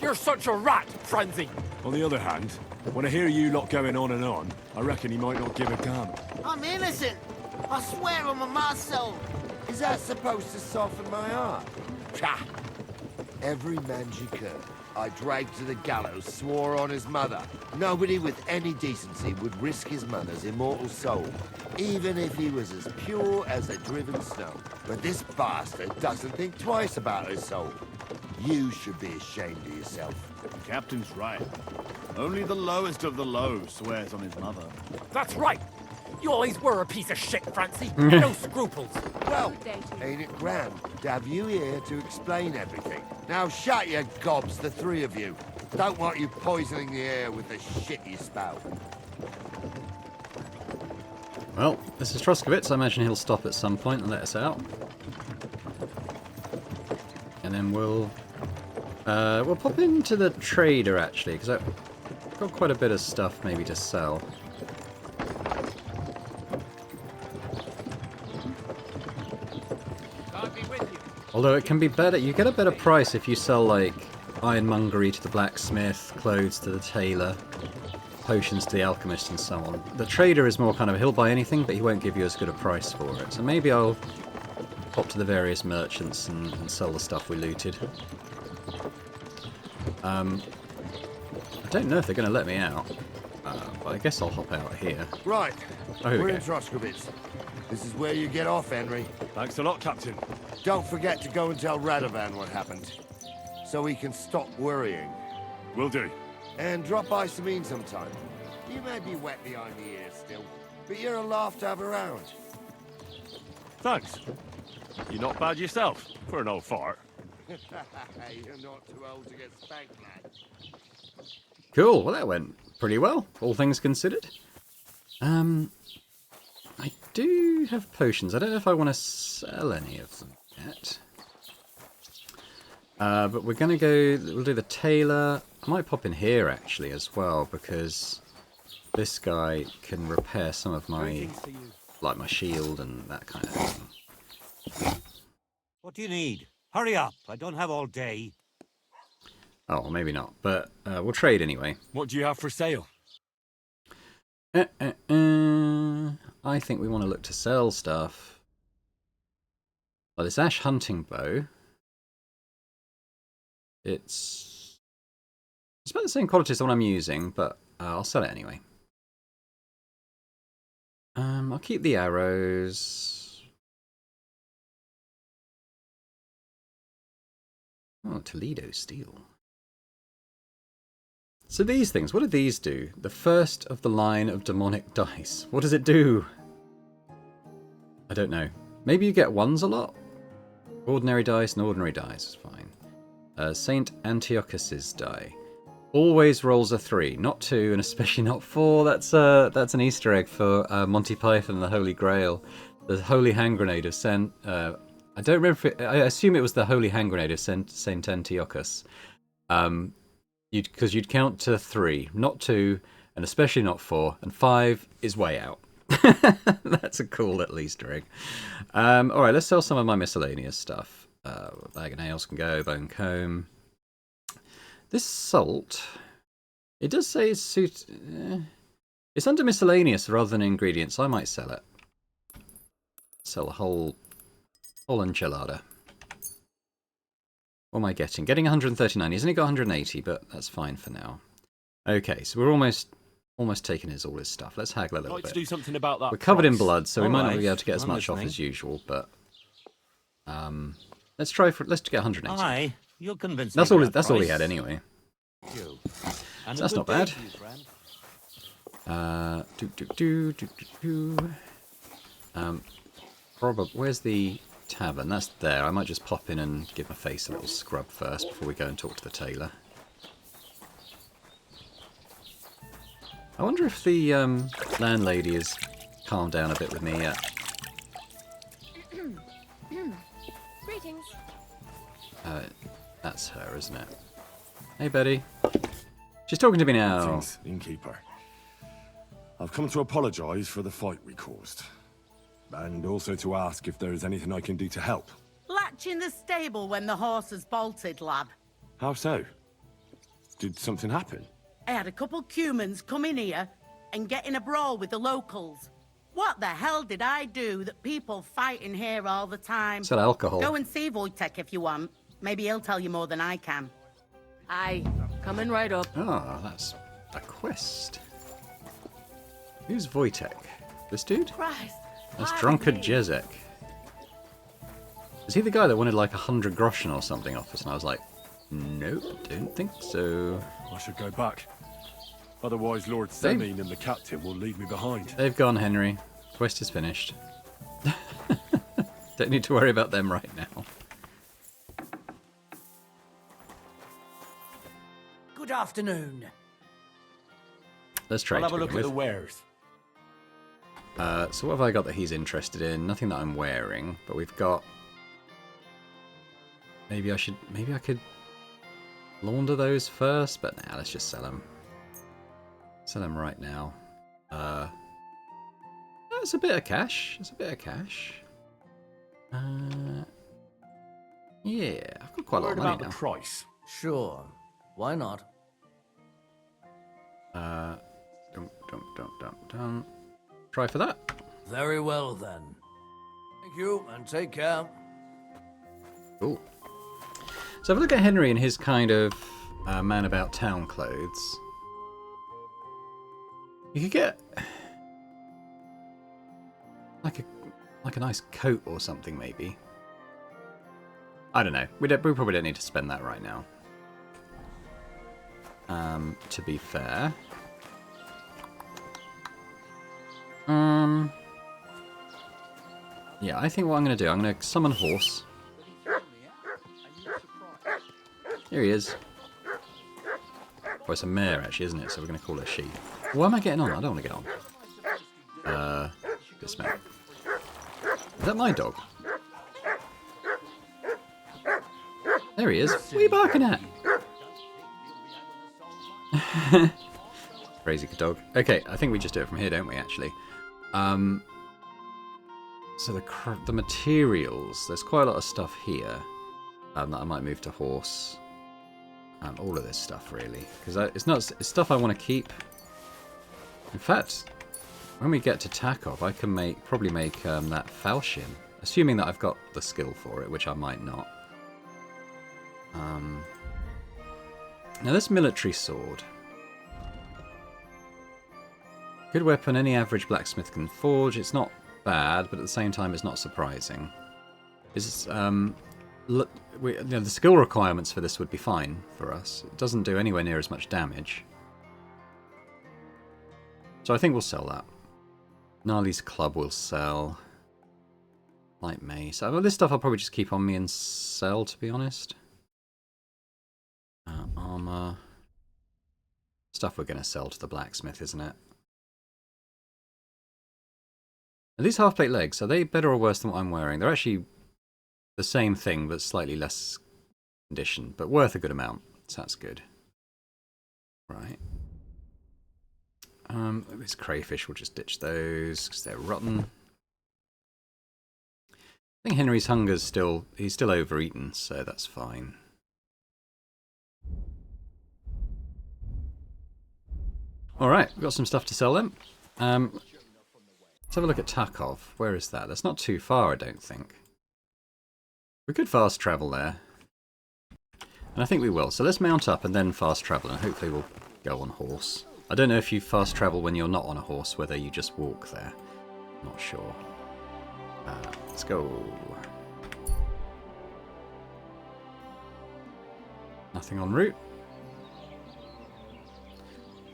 You're such a rat, Franzi. On the other hand, when I hear you lot going on, I reckon he might not give a damn. I'm innocent. I swear on my ma's soul. Is that supposed to soften my heart? Pah! Every Manjikur I dragged to the gallows swore on his mother. Nobody with any decency would risk his mother's immortal soul, even if he was as pure as the driven snow. But this bastard doesn't think twice about his soul. You should be ashamed of yourself. The captain's right. Only the lowest of the low swears on his mother. That's right. You always were a piece of shit, Francie. No scruples. Well, ain't it grand to have you here to explain everything? Now shut your gobs, the three of you. Don't want you poisoning the air with the shit you spout. Well, this is Troskowitz. I imagine he'll stop at some point and let us out. And then we'll pop into the trader, actually, because I've got quite a bit of stuff maybe to sell. Although it can be better, you get a better price if you sell like ironmongery to the blacksmith, clothes to the tailor, potions to the alchemist and so on. The trader is more kind of, he'll buy anything but he won't give you as good a price for it. So maybe I'll pop to the various merchants and sell the stuff we looted. I don't know if they're going to let me out, but I guess I'll hop out here. Right, oh, here we're we in Troskowitz. This is where you get off, Henry. Thanks a lot, Captain. Don't forget to go and tell Radovan what happened, so he can stop worrying. Will do. And drop by Sameen sometime. You may be wet behind the ears still, but you're a laugh to have around. Thanks. You're not bad yourself, for an old fart. You're not too old to get spanked, lad. Cool, well that went pretty well, all things considered. I do have potions. I don't know if I want to sell any of them yet. But we're going to go, we'll do the tailor. I might pop in here actually as well, because this guy can repair some of my, like my shield and that kind of thing. What do you need? Hurry up, I don't have all day. Oh, maybe not, but we'll trade anyway. What do you have for sale? I think we want to look to sell stuff. Well, this ash hunting bow. It's about the same quality as the one I'm using, but I'll sell it anyway. I'll keep the arrows. Oh, Toledo steel. So these things, what do these do? The first of the line of demonic dice. What does it do? I don't know. Maybe you get ones a lot? Ordinary dice and ordinary dice is fine. Saint Antiochus's die. Always rolls a 3, not 2, and especially not 4. That's an Easter egg for Monty Python and the Holy Grail. The Holy Hand Grenade of Saint... I don't remember if I assume it was the Holy Hand Grenade of Saint Antiochus. Because you'd count to 3, not 2, and especially not 4, and 5 is way out. That's a cool little Easter egg. Alright, let's sell some of my miscellaneous stuff. Bag of nails can go, bone comb. This salt, it does say it's it's under miscellaneous rather than ingredients. I might sell it. Sell a whole enchilada. What am I getting? Getting 139. He's only got 180, but that's fine for now. Okay, so we're almost taking all his stuff. Let's haggle a little bit. To do something about that. We're covered in blood, so we All might not right, be able to get as I'm much off listening. as usual, but let's get 180. Aye, you'll convince That's me. all. with that That's all he price. had anyway. You. So And a that's good not day bad. to you, friend. Probably. Where's the tavern? That's there. I might just pop in and give my face a little scrub first before we go and talk to the tailor. I wonder if the landlady has calmed down a bit with me yet. Greetings. That's her, isn't it? Hey, Betty. She's talking to me now. Greetings, innkeeper. I've come to apologise for the fight we caused. And also to ask if there is anything I can do to help. Latch in the stable when the horses bolted, lad. How so? Did something happen? I had a couple cumans come in here and get in a brawl with the locals. What the hell did I do that people fight in here all the time? Sell alcohol. Go and see Wojtek if you want. Maybe he'll tell you more than I can. Aye, coming right up. Ah, that's a quest. Who's Wojtek? This dude? Christ. That's drunkard Jezek. Is he the guy that wanted like 100 groschen or something off us? And I was like, nope, don't think so. I should go back. Otherwise, Lord Semine and the captain will leave me behind. They've gone, Henry. Quest is finished. Don't need to worry about them right now. Good afternoon. Let's trade. I'll have a to look begin at the with. wares. So what have I got that he's interested in? Nothing that I'm wearing, but we've got... Maybe I could launder those first, but nah, let's just sell them. Sell them right now. That's a bit of cash. It's a bit of cash. Yeah, I've got quite a lot of money about now. the price. Sure. Why not? Don't. Try for that. Very well then. Thank you, and take care. Cool. So have a look at Henry in his kind of man about town clothes. You could get like a nice coat or something, maybe. I don't know. We probably don't need to spend that right now. To be fair. Yeah, I think what I'm going to do, I'm going to summon Horse. Here he is. Oh, it's a mare, actually, isn't it? So we're going to call her she. Why am I getting on? I don't want to get on. This man. Is that my dog? There he is. What are you barking at? Crazy dog. Okay, I think we just do it from here, don't we, actually? So the materials, there's quite a lot of stuff here that I might move to Horse. All of this stuff, really. Because it's stuff I want to keep. In fact, when we get to Takov, I can probably make that falchion. Assuming that I've got the skill for it, which I might not. Now this military sword. Good weapon any average blacksmith can forge. It's not bad, but at the same time it's not surprising. The skill requirements for this would be fine for us. It doesn't do anywhere near as much damage. So I think we'll sell that. Gnarly's club will sell. Light mace. This stuff I'll probably just keep on me and sell, to be honest. Armor. Stuff we're going to sell to the blacksmith, isn't it? Are these half-plate legs, are they better or worse than what I'm wearing? They're actually the same thing, but slightly less condition, but worth a good amount, so that's good. Right. These crayfish, we'll just ditch those because they're rotten. I think Henry's hunger's he's still overeaten, so that's fine. Alright, we've got some stuff to sell then. Let's have a look at Takov. Where is that? That's not too far, I don't think. We could fast travel there. And I think we will. So let's mount up and then fast travel, and hopefully we'll go on horse. I don't know if you fast travel when you're not on a horse, whether you just walk there. Not sure. Let's go. Nothing en route.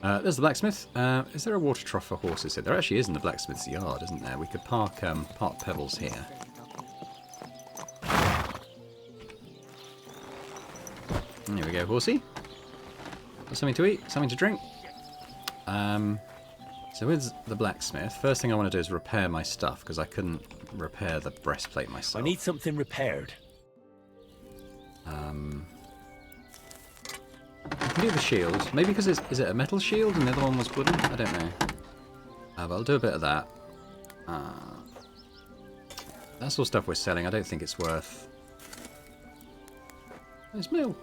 There's the blacksmith. Is there a water trough for horses here? There actually is in the blacksmith's yard, isn't there? We could park pebbles here. Here we go, horsey. Got something to eat, something to drink. So with the blacksmith, first thing I want to do is repair my stuff, because I couldn't repair the breastplate myself. I need something repaired. I can do the shield. Maybe because is it a metal shield and the other one was wooden? I don't know. But I'll do a bit of that. That's all stuff we're selling. I don't think it's worth... There's mail.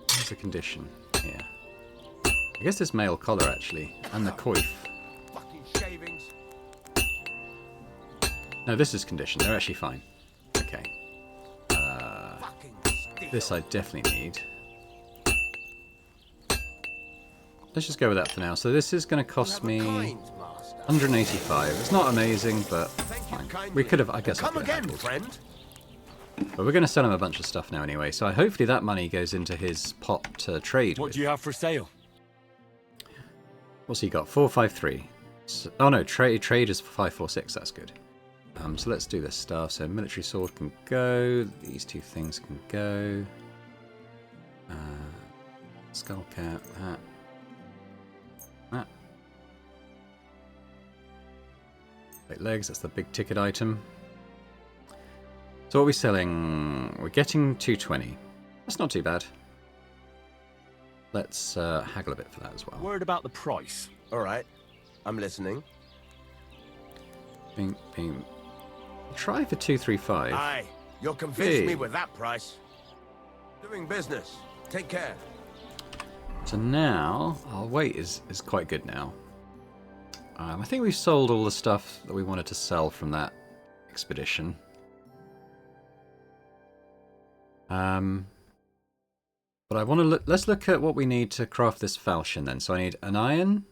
What's the condition? Yeah. I guess this mail collar actually, and the coif. No, this is condition. They're actually fine. Okay. This I definitely need. Let's just go with that for now. So this is going to cost me 185. It's not amazing, but fine. We could have, I guess. Come again, friend. But we're going to sell him a bunch of stuff now anyway. So hopefully that money goes into his pot to trade with. What do you have for sale? What's he got? 453. So, oh no, trade is 546. That's good. So let's do this stuff. So military sword can go. These two things can go. Skull cap. That. Eight legs. That's the big ticket item. So what are we selling? We're getting 220. That's not too bad. Let's haggle a bit for that as well. Word about the price. All right, I'm listening. Bing, bing. Try for 235. Aye, you'll convince me with that price. Doing business. Take care. So now our weight is quite good now. I think we've sold all the stuff that we wanted to sell from that expedition. But I want to look. Let's look at what we need to craft this falchion then. So I need an iron,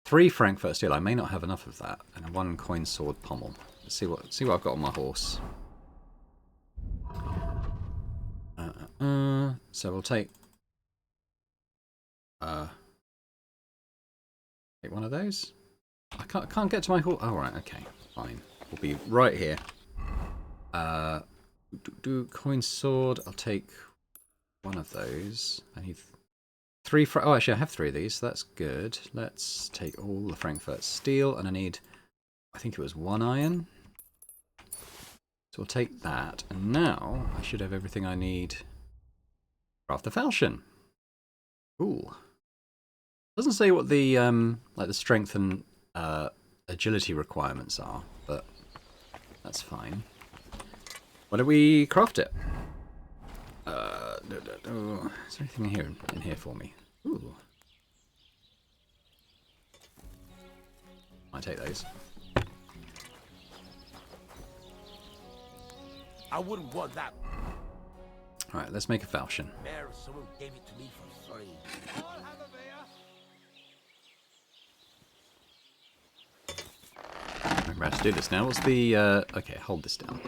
3 Frankfurt steel. I may not have enough of that, and a 1 coin sword pommel. Let's see what I've got on my horse. So we'll take one of those. I can't get to my horse. Oh right, okay, fine. We'll be right here. Coin sword. I'll take one of those. I need 3. Oh, actually, I have 3 of these. So that's good. Let's take all the Frankfurt steel, and I need. I think it was 1 iron. So we'll take that, and now I should have everything I need. Craft the falchion. Cool. Doesn't say what the like the strength and agility requirements are, but that's fine. Why don't we craft it? Is there anything in here for me? Ooh. Might take those. I wouldn't want that. All right, let's make a falchion. Mayor, someone gave it to me for free. I'll have a beer. Remember how to do this now. What's the okay, hold this down.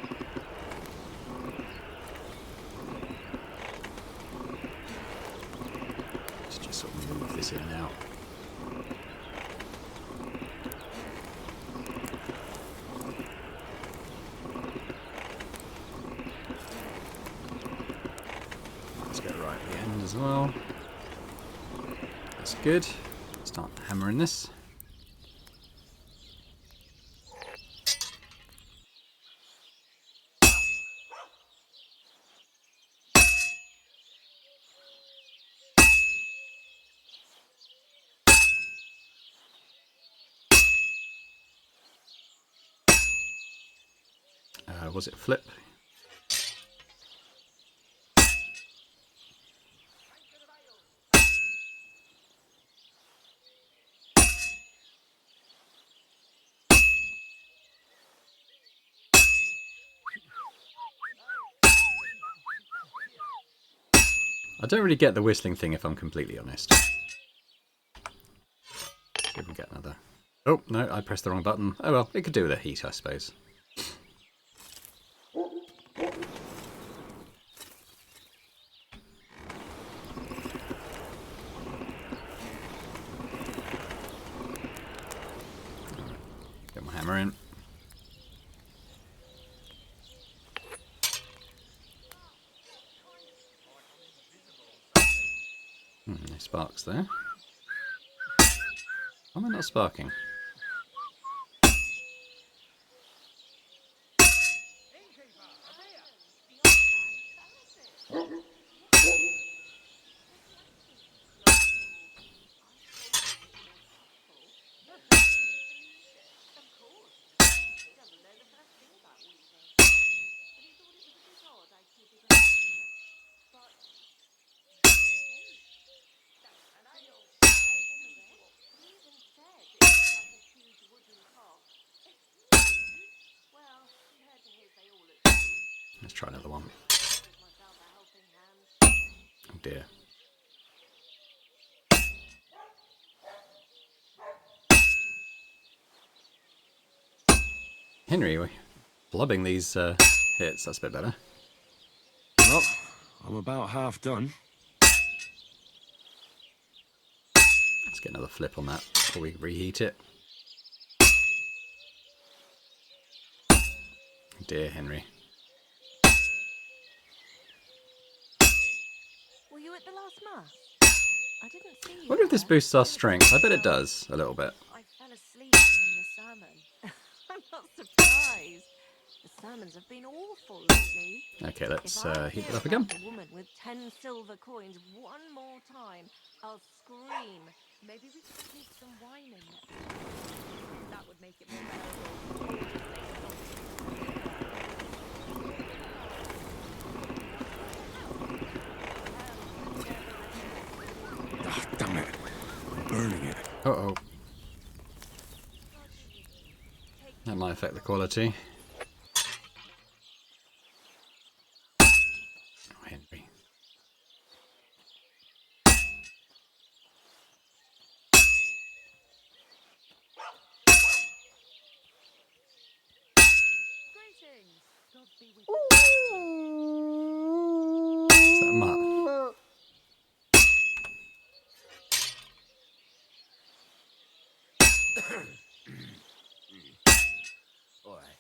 Let's just sort of move this in now. Let's get right at the end as well. That's good. Start hammering this. Was it flip? I don't really get the whistling thing if I'm completely honest. See if we can get another. Oh, no, I pressed the wrong button. Oh well, it could do with a heat, I suppose. Get my hammer in. No sparks there. Why am I not sparking? Let's try another one. Oh dear. Henry, we're blubbing these hits. That's a bit better. Well, I'm about half done. Let's get another flip on that before we reheat it. Dear Henry. Were you at the last mass? I didn't see you. I wonder if this boosts our strength. I bet it does, a little bit. I fell asleep during the sermon. I'm not surprised. The sermons have been awful lately. Okay, let's heat it up If I again. hear about the woman with 10 silver coins one more time, I'll scream. Maybe we could sneak some wine in next time. That would make it more bearable. Ah, damn it. I'm burning it. Uh-oh. That might affect the quality. Oh, Henry. Is that a mutt? All right.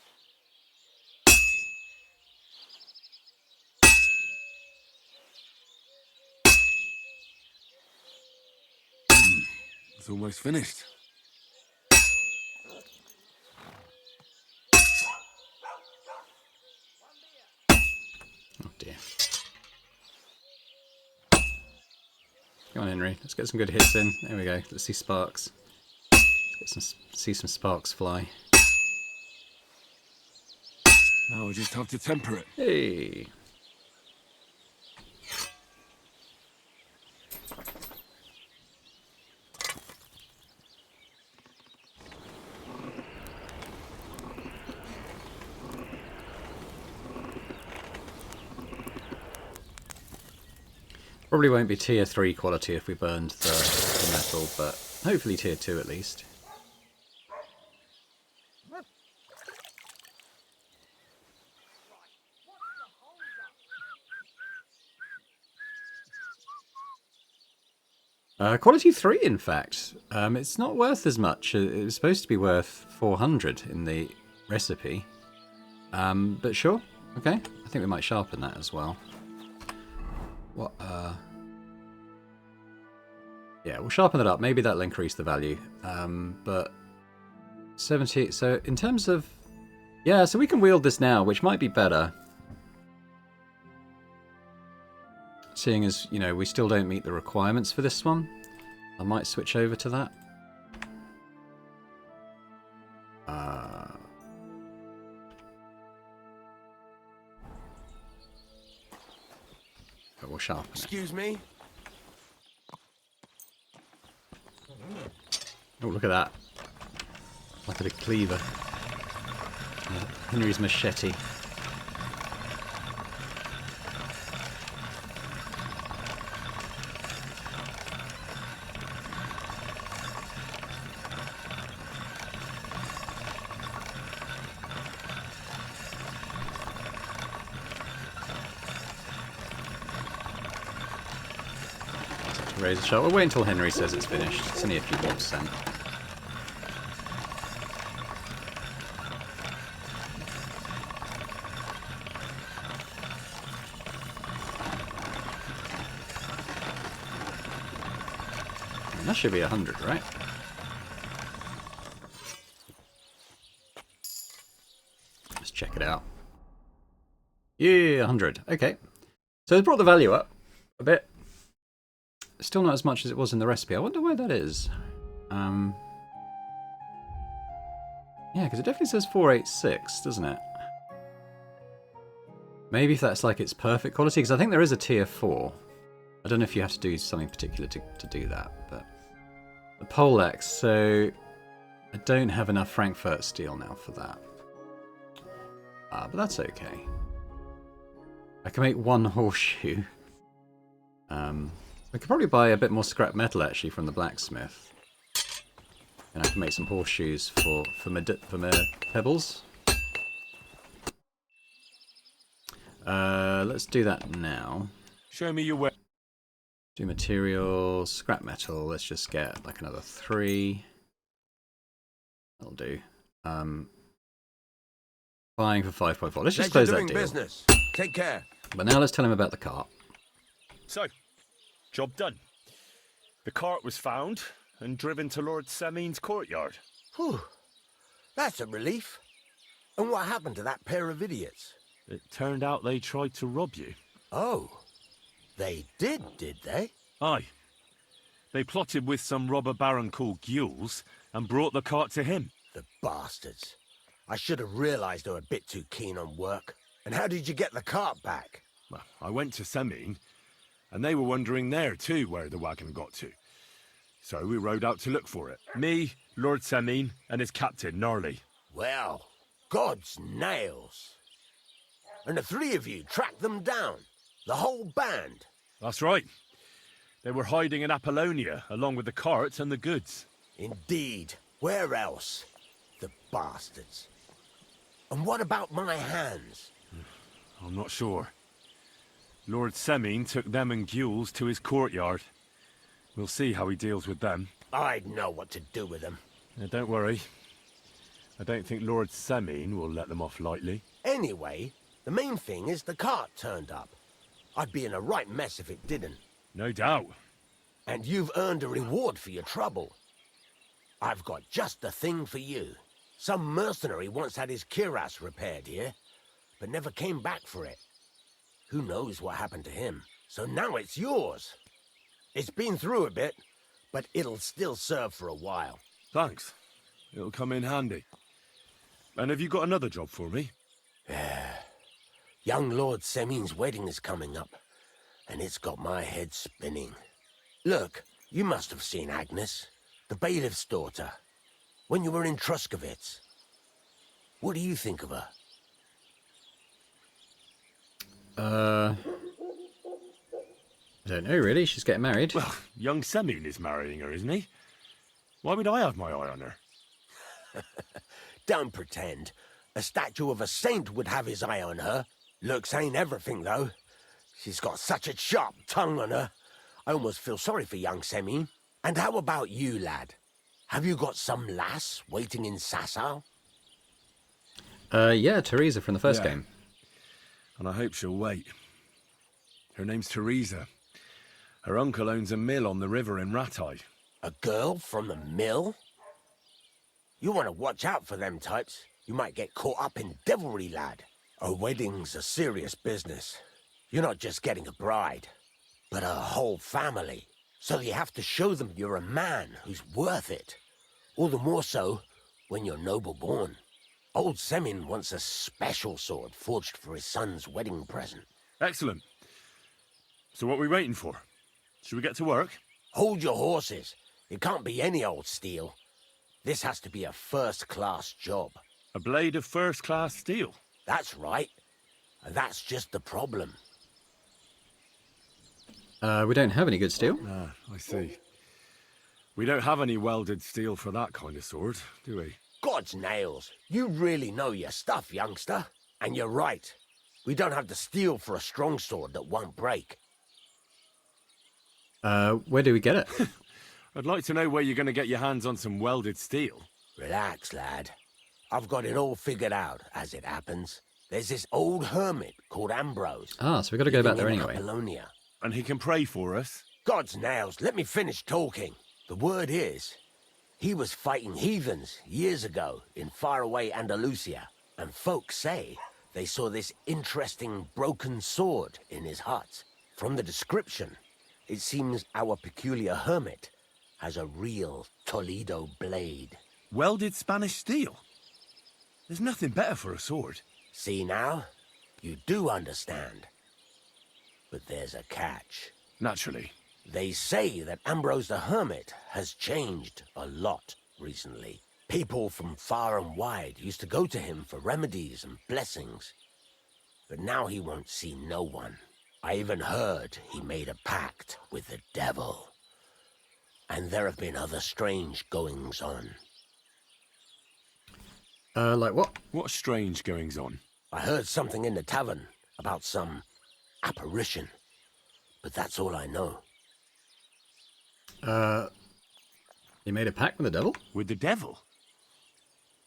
It's almost finished. Oh dear. Come on, Henry. Let's get some good hits in. There we go. Let's see sparks. Let's get see some sparks fly. Now we just have to temper it. Hey. Probably won't be tier 3 quality if we burned the metal, but hopefully tier 2 at least. Quality 3 in fact. It's not worth as much. It was supposed to be worth 400 in the recipe. But sure, okay. I think we might sharpen that as well. What, yeah, we'll sharpen it up. Maybe that'll increase the value. But 70, so in terms of, yeah, so we can wield this now, which might be better. Seeing as, you know, we still don't meet the requirements for this one. I might switch over to that. but we'll sharpen it. Excuse me? Oh, look at that. Like a cleaver. Henry's machete. Raise the shot. We'll wait until Henry says it's finished. It's only a few more percent. That should be 100, right? Let's check it out. Yeah, 100. Okay. So it's brought the value up a bit. Still not as much as it was in the recipe. I wonder why that is. Yeah, because it definitely says 486, doesn't it? Maybe if that's like its perfect quality, because I think there is a tier 4. I don't know if you have to do something particular to do that, but the poleaxe, so I don't have enough Frankfurt steel now for that. But that's okay. I can make one horseshoe. I could probably buy a bit more scrap metal actually from the blacksmith, and I can make some horseshoes for my pebbles. Let's do that now. Show me your way. Do materials, scrap metal. Let's just get like another 3. That'll do. Buying for 5.4. Let's just close that deal. Business. Take care. But now let's tell him about the cart. So, job done. The cart was found and driven to Lord Semin's courtyard. Whew. That's a relief. And what happened to that pair of idiots? It turned out they tried to rob you. Oh. They did they? Aye. They plotted with some robber baron called Gules and brought the cart to him. The bastards. I should have realised they were a bit too keen on work. And how did you get the cart back? Well, I went to Semin, and they were wondering there too where the wagon got to. So we rode out to look for it. Me, Lord Semin, and his captain, Gnarly. Well, God's nails. And the 3 of you tracked them down? The whole band? That's right. They were hiding in Apollonia, along with the cart and the goods. Indeed. Where else? The bastards. And what about my hands? I'm not sure. Lord Semin took them and Gules to his courtyard. We'll see how he deals with them. I'd know what to do with them. Don't worry. I don't think Lord Semin will let them off lightly. Anyway, the main thing is the cart turned up. I'd be in a right mess if it didn't. No doubt. And you've earned a reward for your trouble. I've got just the thing for you. Some mercenary once had his cuirass repaired here, but never came back for it. Who knows what happened to him? So now it's yours. It's been through a bit, but it'll still serve for a while. Thanks. It'll come in handy. And have you got another job for me? Young Lord Semin's wedding is coming up, and it's got my head spinning. Look, you must have seen Agnes, the bailiff's daughter, when you were in Truskovitz. What do you think of her? I don't know, really. She's getting married. Well, young Semin is marrying her, isn't he? Why would I have my eye on her? Don't pretend. A statue of a saint would have his eye on her. Looks ain't everything, though. She's got such a sharp tongue on her. I almost feel sorry for young Semin. And how about you, lad? Have you got some lass waiting in Sasau? Yeah, Teresa from the first Yeah. game. And I hope she'll wait. Her name's Teresa. Her uncle owns a mill on the river in Ratai. A girl from the mill? You want to watch out for them types. You might get caught up in devilry, lad. A wedding's a serious business. You're not just getting a bride, but a whole family. So you have to show them you're a man who's worth it. All the more so when you're noble-born. Old Semin wants a special sword forged for his son's wedding present. Excellent. So what are we waiting for? Should we get to work? Hold your horses. It can't be any old steel. This has to be a first-class job. A blade of first-class steel? That's right. And that's just the problem. We don't have any good steel. Ah, I see. We don't have any welded steel for that kind of sword, do we? God's nails. You really know your stuff, youngster. And you're right. We don't have the steel for a strong sword that won't break. Where do we get it? I'd like to know where you're going to get your hands on some welded steel. Relax, lad. I've got it all figured out, as it happens. There's this old hermit called Ambrose. Ah, so we've got to go back there anyway. Apollonia. And he can pray for us? God's nails, let me finish talking. The word is, he was fighting heathens years ago in faraway Andalusia. And folks say they saw this interesting broken sword in his hut. From the description, it seems our peculiar hermit has a real Toledo blade. Welded Spanish steel? There's nothing better for a sword. See now? You do understand. But there's a catch. Naturally. They say that Ambrose the Hermit has changed a lot recently. People from far and wide used to go to him for remedies and blessings. But now he won't see no one. I even heard he made a pact with the devil. And there have been other strange goings-on. Like what? What strange goings-on? I heard something in the tavern about some apparition. But that's all I know. He made a pact with the devil? With the devil?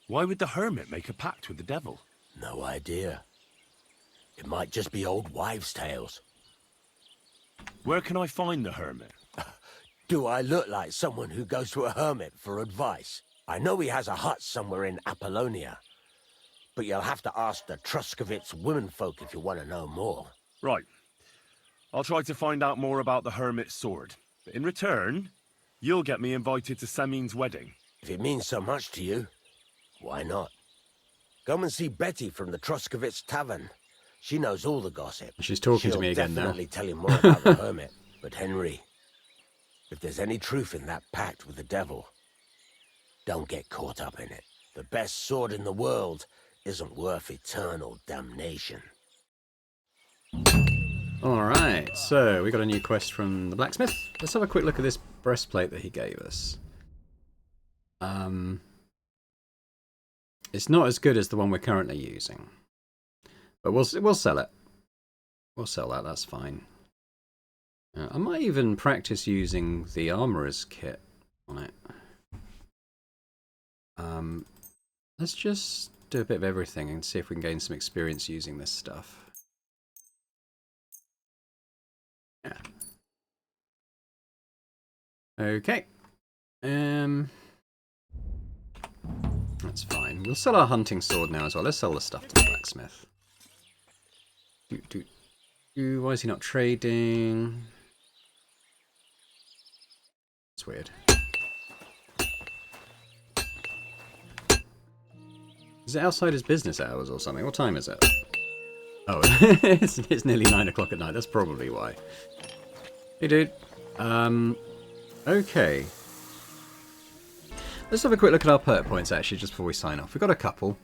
Why would the hermit make a pact with the devil? No idea. It might just be old wives' tales. Where can I find the hermit? Do I look like someone who goes to a hermit for advice? I know he has a hut somewhere in Apollonia. But you'll have to ask the Truscovitz womenfolk if you want to know more. Right. I'll try to find out more about the hermit's sword. But in return, you'll get me invited to Samin's wedding. If it means so much to you, why not? Come and see Betty from the Truscovitz Tavern. She knows all the gossip. She's talking to me again now. She'll definitely tell you more about the hermit. But Henry, if there's any truth in that pact with the devil, don't get caught up in it. The best sword in the world isn't worth eternal damnation. Alright, so we got a new quest from the blacksmith. Let's have a quick look at this breastplate that he gave us. It's not as good as the one we're currently using. But we'll sell it. We'll sell that, that's fine. I might even practice using the armorer's kit on it. Let's just do a bit of everything and see if we can gain some experience using this stuff. Yeah. Okay. That's fine. We'll sell our hunting sword now as well. Let's sell the stuff to the blacksmith. Why is he not trading? It's weird. Is it outside his business hours or something? What time is it? Oh, it's nearly 9 o'clock at night. That's probably why. Hey, dude. Okay. Let's have a quick look at our perk points, actually, just before we sign off. We've got a couple.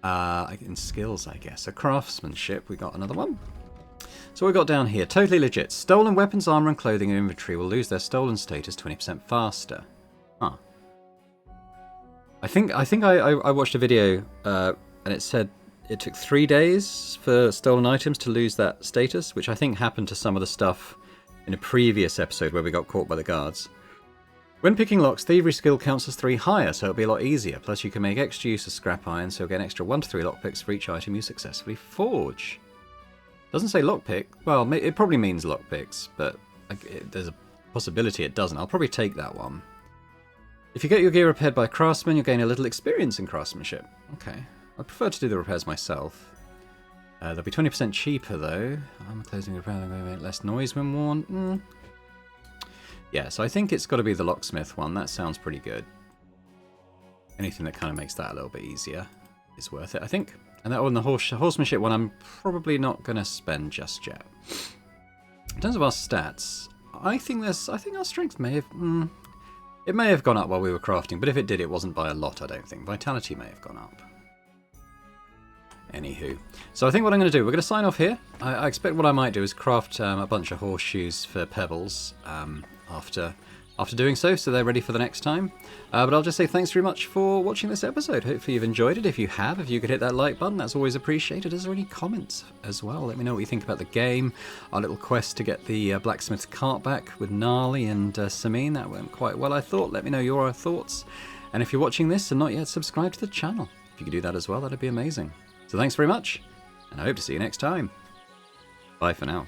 In skills, I guess. So craftsmanship, we got another one. So we got down here. Totally legit. Stolen weapons, armor, and clothing in inventory will lose their stolen status 20% faster. Huh. I think I watched a video, and it said it took 3 days for stolen items to lose that status, which I think happened to some of the stuff in a previous episode where we got caught by the guards. When picking locks, thievery skill counts as 3 higher, so it'll be a lot easier. Plus, you can make extra use of scrap iron, so you'll get an extra 1 to 3 lockpicks for each item you successfully forge. Doesn't say lockpick. Well, it probably means lockpicks, but there's a possibility it doesn't. I'll probably take that one. If you get your gear repaired by a craftsman, you'll gain a little experience in craftsmanship. Okay. I prefer to do the repairs myself. They'll be 20% cheaper, though. I'm closing the repair, I'm going to make less noise when worn. Yeah, so I think it's got to be the locksmith one. That sounds pretty good. Anything that kind of makes that a little bit easier is worth it, I think. And that one, the horsemanship one, I'm probably not going to spend just yet. in terms of our stats, I think our strength may have... it may have gone up while we were crafting, but if it did, it wasn't by a lot, I don't think. Vitality may have gone up. Anywho. So I think what I'm going to do, we're going to sign off here. I expect what I might do is craft a bunch of horseshoes for pebbles after doing so they're ready for the next time. But I'll just say thanks very much for watching this episode. Hopefully you've enjoyed it. If you have, if you could hit that like button, that's always appreciated. Is there any comments as well? Let me know what you think about the game. Our little quest to get the blacksmith's cart back with Gnarly and Samine. That went quite well, I thought. Let me know your thoughts. And if you're watching this and not yet subscribed to the channel, if you could do that as well, that'd be amazing. So thanks very much, and I hope to see you next time. Bye for now.